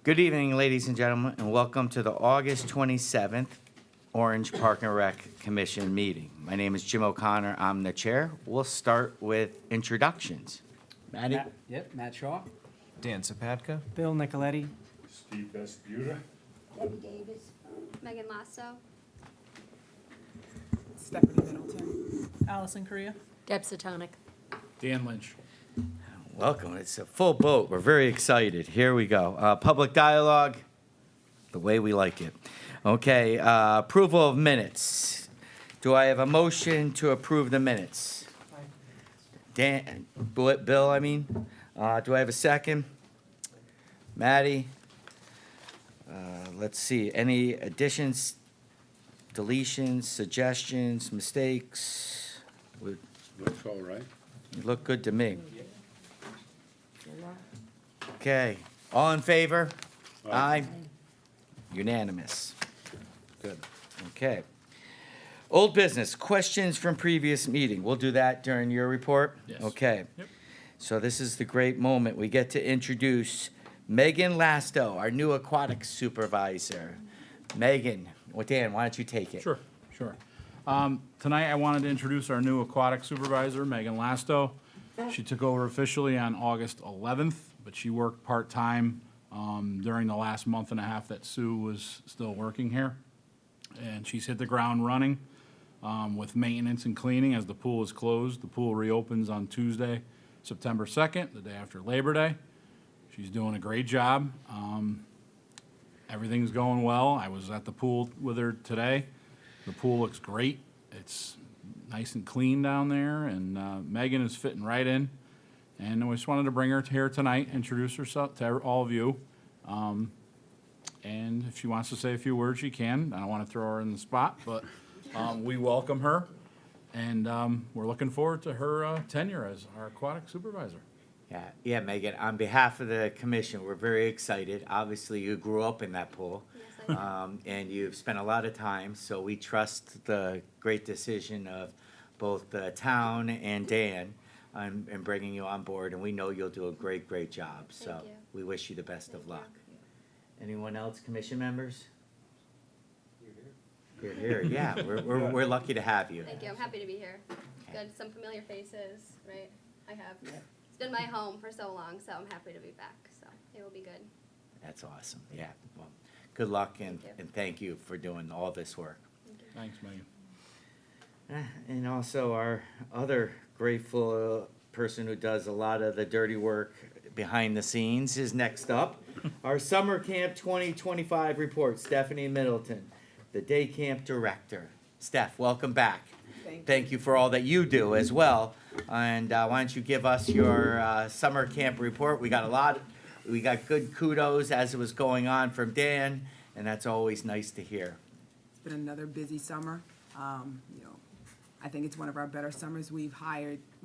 Good evening, ladies and gentlemen, and welcome to the August 27th Orange Park and Rec Commission meeting. My name is Jim O'Connor. I'm the chair. We'll start with introductions. Maddie? Matt Shaw. Dan Sapatka. Bill Nicoletti. Steve Vesputa. Debbie Davis. Megan Lasso. Stephanie Middleton. Allison Korea. Deb Satonic. Dan Lynch. Welcome. It's a full boat. We're very excited. Here we go. Public dialogue, the way we like it. Okay, approval of minutes. Do I have a motion to approve the minutes? Bill, do I have a second? Maddie? Let's see, any additions, deletions, suggestions, mistakes? Looks all right. You look good to me. Okay, all in favor? Aye. Unanimous. Good, okay. Old business, questions from previous meeting. We'll do that during your report? Yes. Okay. Yep. So this is the great moment. We get to introduce Megan Lasto, our new aquatics supervisor. Megan, well, Dan, why don't you take it? Sure. Tonight, I wanted to introduce our new aquatic supervisor, Megan Lasto. She took over officially on August 11th, but she worked part-time during the last month and a half that Sue was still working here. And she's hit the ground running with maintenance and cleaning as the pool is closed. The pool reopens on Tuesday, September 2nd, the day after Labor Day. She's doing a great job. Everything's going well. I was at the pool with her today. The pool looks great. It's nice and clean down there, and Megan is fitting right in. And we just wanted to bring her here tonight, introduce herself to all of you. And if she wants to say a few words, she can. I don't want to throw her in the spot, but we welcome her. And we're looking forward to her tenure as our aquatic supervisor. Yeah, Megan, on behalf of the commission, we're very excited. Obviously, you grew up in that pool. Yes, I did. And you've spent a lot of time, so we trust the great decision of both the town and Dan in bringing you on board, and we know you'll do a great job. So Thank you. we wish you the best of Thank luck. Anyone else, commission members? You're here, yeah, we're lucky to have you. Thank you. I'm happy to be here. Good. Some familiar faces, right? I have. It's been my home for so long, so I'm happy to be back. So it will be good. That's awesome, yeah. Well, good luck and Thank you. thank you for doing all this work. Thanks, Megan. And also our other grateful person who does a lot of the dirty work behind the scenes is next up. Our Summer Camp 2025 report, Stephanie Middleton, the day camp director. Steph, welcome back. Thank you for all that you do as well. And why don't you give us your summer camp report? We got good kudos as it was going on from Dan, and that's always nice to hear. It's been another busy summer. I think it's one of our better summers. We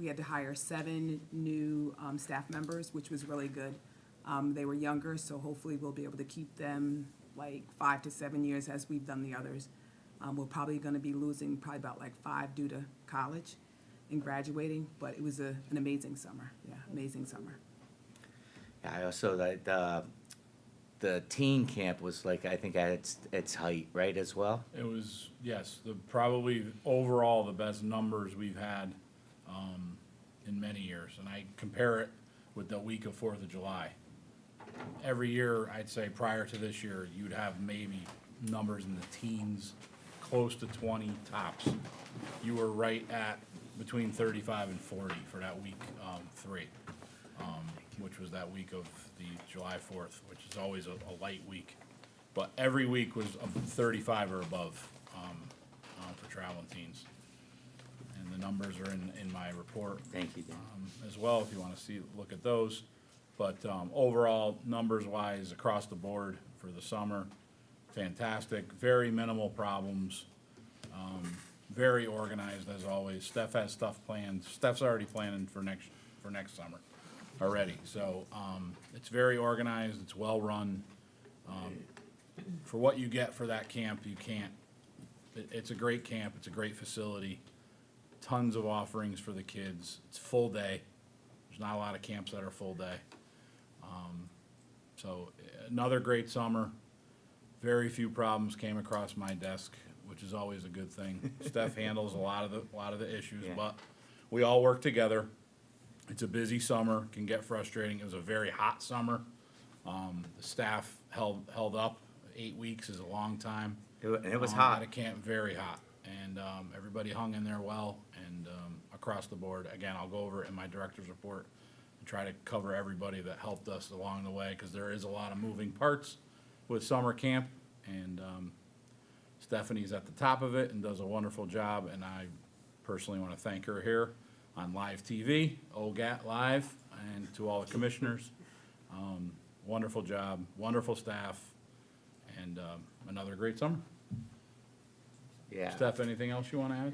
had to hire 7 new staff members, which was really good. They were younger, so hopefully we'll be able to keep them like 5 to 7 years as we've done the others. We're probably going to be losing probably about like 5 due to college and graduating, but it was an amazing summer. Yeah, amazing summer. Yeah, I also, the teen camp was like, I think at its height, right, as well? It was, yes, probably overall the best numbers we've had in many years. And I compare it with the week of 4th of July. Every year, I'd say prior to this year, you'd have maybe numbers in the teens, close to 20 tops. You were right at between 35 and 40 for that week 3, which was that week of the July 4th, which is always a light week. But every week was 35 or above for traveling teens. And the numbers are in my report Thank you, Dan. as well, if you want to look at those. But overall, numbers-wise, across the board for the summer, fantastic, very minimal problems, very organized as always. Steph has stuff planned. Steph's already planning for next summer already. So it's very organized, it's well-run. For what you get for that camp, it's a great camp, it's a great facility. Tons of offerings for the kids. It's full day. There's not a lot of camps that are full day. So another great summer. Very few problems came across my desk, which is always a good thing. Steph handles a lot of the issues, Yeah. but we all work together. It's a busy summer, can get frustrating. It was a very hot summer. The staff held up. 8 weeks is a long time. It was At hot. a camp, very hot, and everybody hung in there well, and across the board. Again, I'll go over it in my director's report and try to cover everybody that helped us along the way, because there is a lot of moving parts with summer camp, and Stephanie's at the top of it and does a wonderful job, and I personally want to thank her here on live TV, OGAT Live, and to all the commissioners. Wonderful job, wonderful staff, and another great summer. Yeah. Steph, anything else you want to add?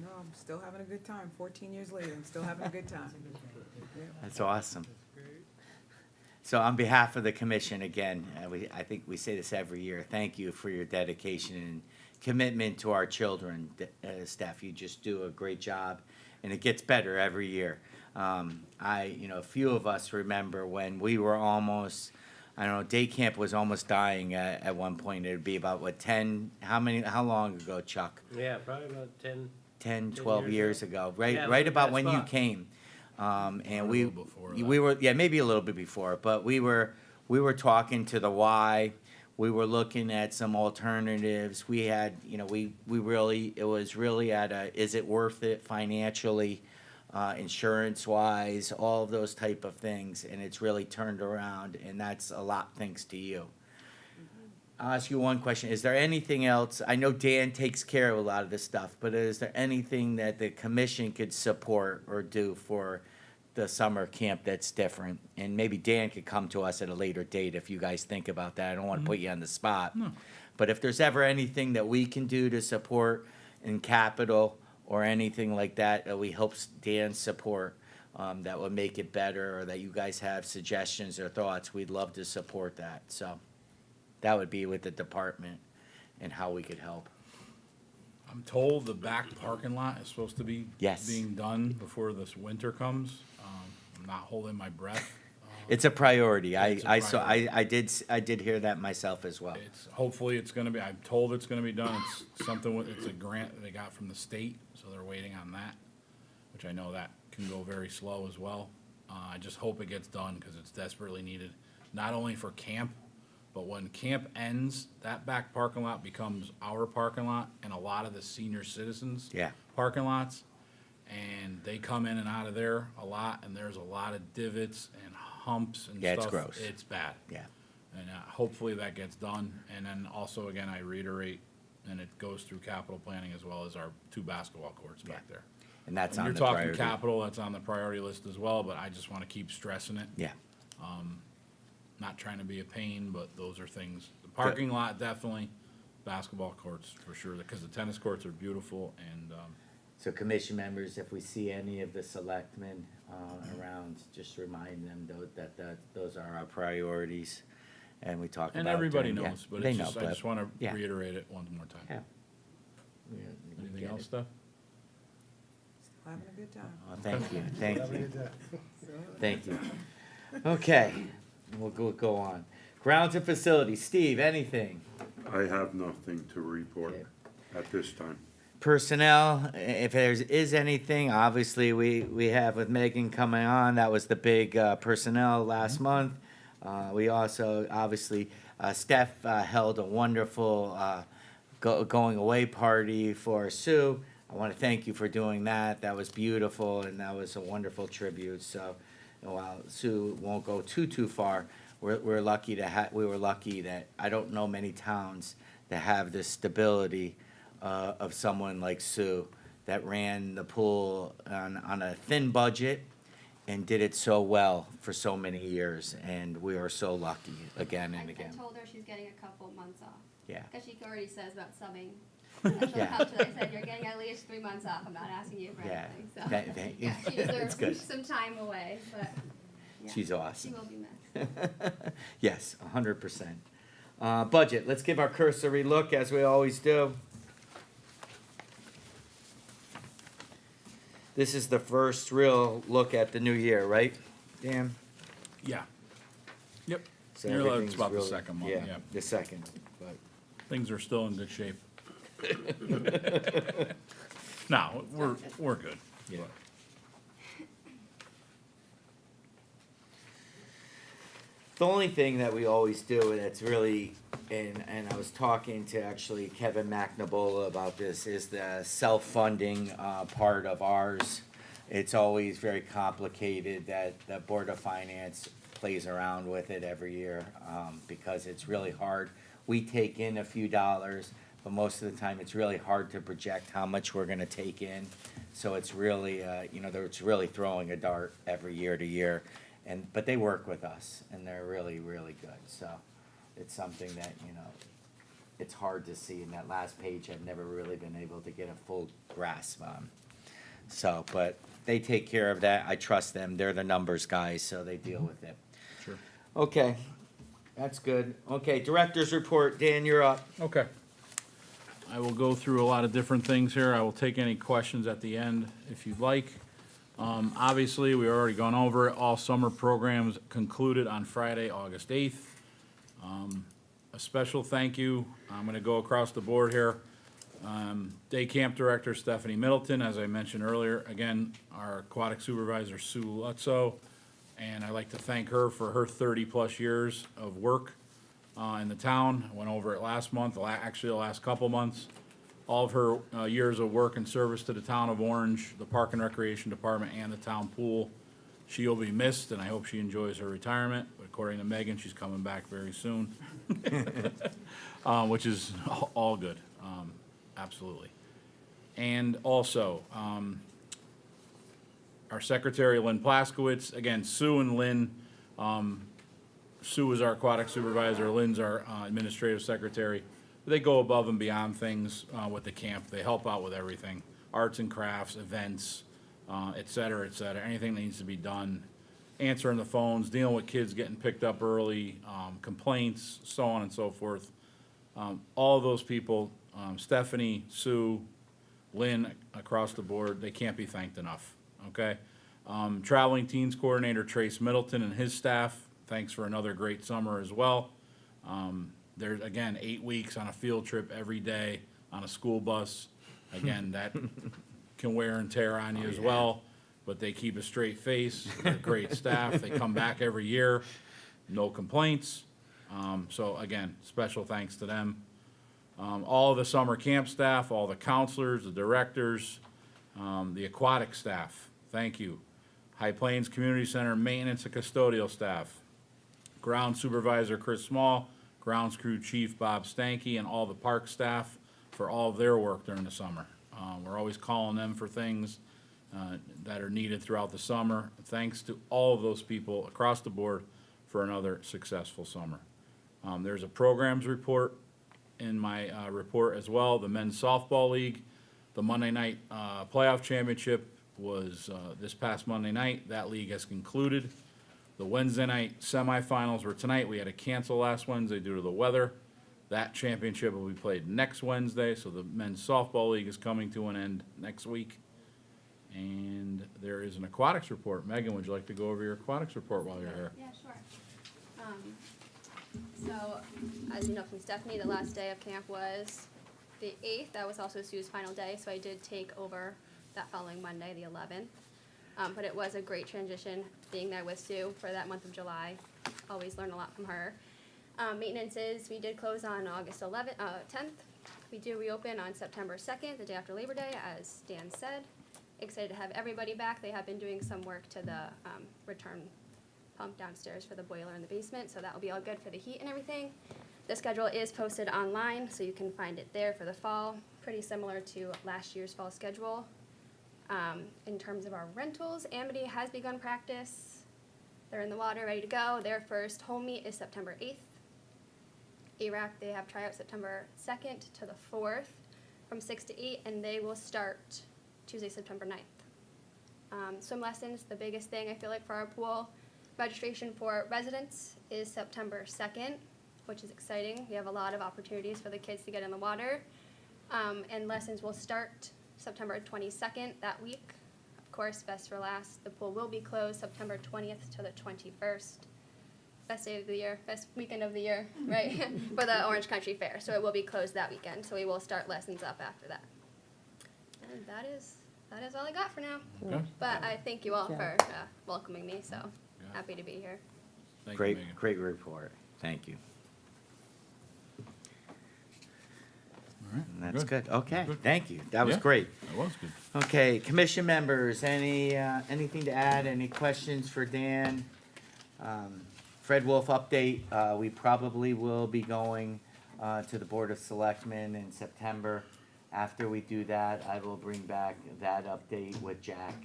No, I'm still having a good time. 14 years later, I'm still having a good time. Yeah. That's awesome. So on behalf of the commission, again, I think we say this every year, thank you for your dedication and commitment to our children. Steph, you just do a great job, and it gets better every year. A few of us remember when we were almost, I don't know, day camp was almost dying at one point. It'd be about, what, 10, how long ago, Chuck? Yeah, probably about 10. 10, 10 12 years years ago, Yeah, right like about that when you spot. came. And Or a we, little before we that. were, yeah, maybe a little bit before, but we were talking to the Y. We were looking at some alternatives. We had, we really, it was really at a, is it worth it financially, insurance-wise, all of those type of things, and it's really turned around, and that's a lot thanks to you. I'll ask you one question. Is there anything else? I know Dan takes care of a lot of this stuff, but is there anything that the commission could support or do for the summer camp that's different? And maybe Dan could come to us at a later date if you guys think about that. I don't want to put you on the spot. No. But if there's ever anything that we can do to support in capital or anything like that, that we hope Dan support, that would make it better, or that you guys have suggestions or thoughts, we'd love to support that. So that would be with the department and how we could help. I'm told the back parking lot is supposed to be Yes. being done before this winter comes. I'm not holding my breath. It's a priority. It's a I saw, priority. I did hear that myself as well. Hopefully it's gonna be, I'm told it's gonna be done. It's something with, it's a grant that they got from the state, so they're waiting on that, which I know that can go very slow as well. I just hope it gets done, because it's desperately needed, not only for camp, but when camp ends, that back parking lot becomes our parking lot and a lot of the senior citizens' Yeah. parking lots. And they come in and out of there a lot, and there's a lot of divots and humps and stuff. Yeah, it's gross. It's bad. Yeah. And hopefully that gets done. And then also, again, I reiterate, and it goes through capital planning as well as our 2 basketball courts back there. And that's When on you're the talking priority. capital, that's on the priority list as well, but I just want to keep stressing it. Yeah. Not trying to be a pain, but those are things. The parking lot, definitely. Basketball courts, for sure, because the tennis courts are beautiful, and So commission members, if we see any of the selectmen around, just remind them that those are our priorities, and we talk about. and everybody them. Yeah, knows, but they it's know, just, I but- just want to yeah. reiterate it one more time. Yeah. Yeah, we Anything get else, it. Steph? Still having a good time. Oh, thank you, thank you. Okay, we'll go on. Grounds and facilities, Steve, anything? I have nothing to report Okay. at this time. Personnel, if is anything, obviously, we have with Megan coming on, that was the big personnel last month. We also, obviously, Steph held a wonderful going away party for Sue. I want to thank you for doing that. That was beautiful, and that was a wonderful tribute. So while Sue won't go too far, we're lucky we were lucky that, I don't know many towns that have the stability of someone like Sue that ran the pool on a thin budget and did it so well for so many years, and we are so lucky again and I again. told her she's getting a couple months off, Yeah, because she already says about subbing. I told her how to- I said, you're getting at least 3 months off, I'm not asking you for yeah. anything, so. Thank you. Yeah, she It's good. deserves some time away, but, yeah. She's She awesome. will be missed. Yes, 100%. Budget, let's give our cursory look as we always do. This is the first real look at the new year, right, Dan? Yeah. Yep. So You're allowed- it's everything's about the really- second month, yeah. The second, but. Things are still in good shape. No, we're good. Yeah. The only thing that we always do, and it's really, and I was talking to actually Kevin McNabola about this, is the self-funding, part of ours. It's always very complicated that the Board of Finance plays around with it every year, because it's really hard. We take in a few dollars, but most of the time, it's really hard to project how much we're gonna take in. So it's really, it's really throwing a dart every year to year. But they work with us, and they're really, really good, so it's something that, it's hard to see in that last page. I've never really been able to get a full grasp on. So, but they take care of that. I trust them. They're the numbers guys, so they deal with it. Sure. Okay, that's good. Okay, director's report. Dan, you're up. Okay. I will go through a lot of different things here. I will take any questions at the end if you'd like. Obviously, we already gone over it. All summer programs concluded on Friday, August 8th. A special thank you, I'm gonna go across the board here. Day camp director Stephanie Middleton, as I mentioned earlier, again, our aquatic supervisor Sue Lutzo. And I'd like to thank her for her 30-plus years of work in the town. I went over it last month, actually the last couple months. All of her years of work and service to the town of Orange, the Park and Recreation Department, and the town pool. She will be missed, and I hope she enjoys her retirement. But according to Megan, she's coming back very soon, which is all good, absolutely. And also, our secretary, Lynn Plaskowitz, again, Sue and Lynn, Sue is our aquatic supervisor, Lynn's our administrative secretary. They go above and beyond things with the camp. They help out with everything, arts and crafts, events, et cetera, anything that needs to be done. Answering the phones, dealing with kids getting picked up early, complaints, so on and so forth. All of those people, Stephanie, Sue, Lynn, across the board, they can't be thanked enough, okay? Traveling Teens Coordinator Trace Middleton and his staff, thanks for another great summer as well. There's, again, 8 weeks on a field trip every day on a school bus. Again, that can wear and tear on you as well, but they keep a straight face. They're great staff. They come back every year, no complaints. So again, special thanks to them. All of the summer camp staff, all the counselors, the directors, the aquatic staff, thank you. High Plains Community Center maintenance and custodial staff. Ground supervisor Chris Small, grounds crew chief Bob Stanky, and all the park staff for all of their work during the summer. We're always calling them for things that are needed throughout the summer. Thanks to all of those people across the board for another successful summer. There's a programs report in my report as well. The men's softball league, the Monday night playoff championship was this past Monday night. That league has concluded. The Wednesday night semifinals were tonight. We had to cancel last Wednesday due to the weather. That championship will be played next Wednesday, so the men's softball league is coming to an end next week. And there is an aquatics report. Megan, would you like to go over your aquatics report while you're here? Yeah, sure. So, as you know from Stephanie, the last day of camp was the 8th. That was also Sue's final day, so I did take over that following Monday, the 11th. But it was a great transition being there with Sue for that month of July. Always learn a lot from her. Maintenances, we did close on August 10th. We do reopen on September 2nd, the day after Labor Day, as Dan said. Excited to have everybody back. They have been doing some work to the return pump downstairs for the boiler in the basement, so that will be all good for the heat and everything. The schedule is posted online, so you can find it there for the fall. Pretty similar to last year's fall schedule. In terms of our rentals, Amity has begun practice. They're in the water, ready to go. Their first home meet is September 8th. ARAC, they have tryouts September 2nd to the 4th from 6 to 8, and they will start Tuesday, September 9th. Swim lessons, the biggest thing I feel like for our pool. Registration for residents is September 2nd, which is exciting. We have a lot of opportunities for the kids to get in the water. And lessons will start September 22nd that week. Of course, best for last, the pool will be closed September 20th to the 21st. best day of the year, best weekend of the year, right? For the Orange Country Fair, so it will be closed that weekend, so we will start lessons up after that. And that is all I got for now. Okay. But I thank you all for welcoming me, so happy to be here. Thank you, Great, Megan. great report. Thank you. All right, And that's good. Okay, Good. thank you. That was Yeah. great. That was good. Okay, commission members, anything to add? Any questions for Dan? Fred Wolf update, we probably will be going, to the Board of Selectmen in September. After we do that, I will bring back that update with Jack.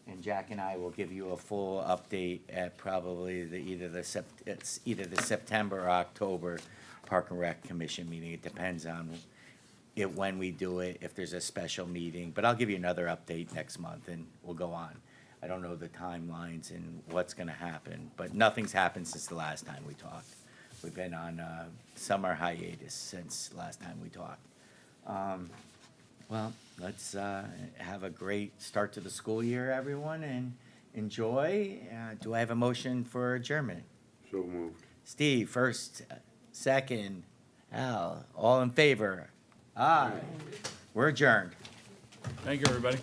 And Jack and I will give you a full update at probably it's either the September or October Park and Rec Commission meeting. It depends on when we do it, if there's a special meeting, but I'll give you another update next month and we'll go on. I don't know the timelines and what's gonna happen, but nothing's happened since the last time we talked. We've been on summer hiatus since last time we talked. Well, let's have a great start to the school year, everyone, and enjoy. Do I have a motion for adjournment? So moved. Steve, first, second, Al, all in favor? Aye. We're adjourned. Thank you, everybody.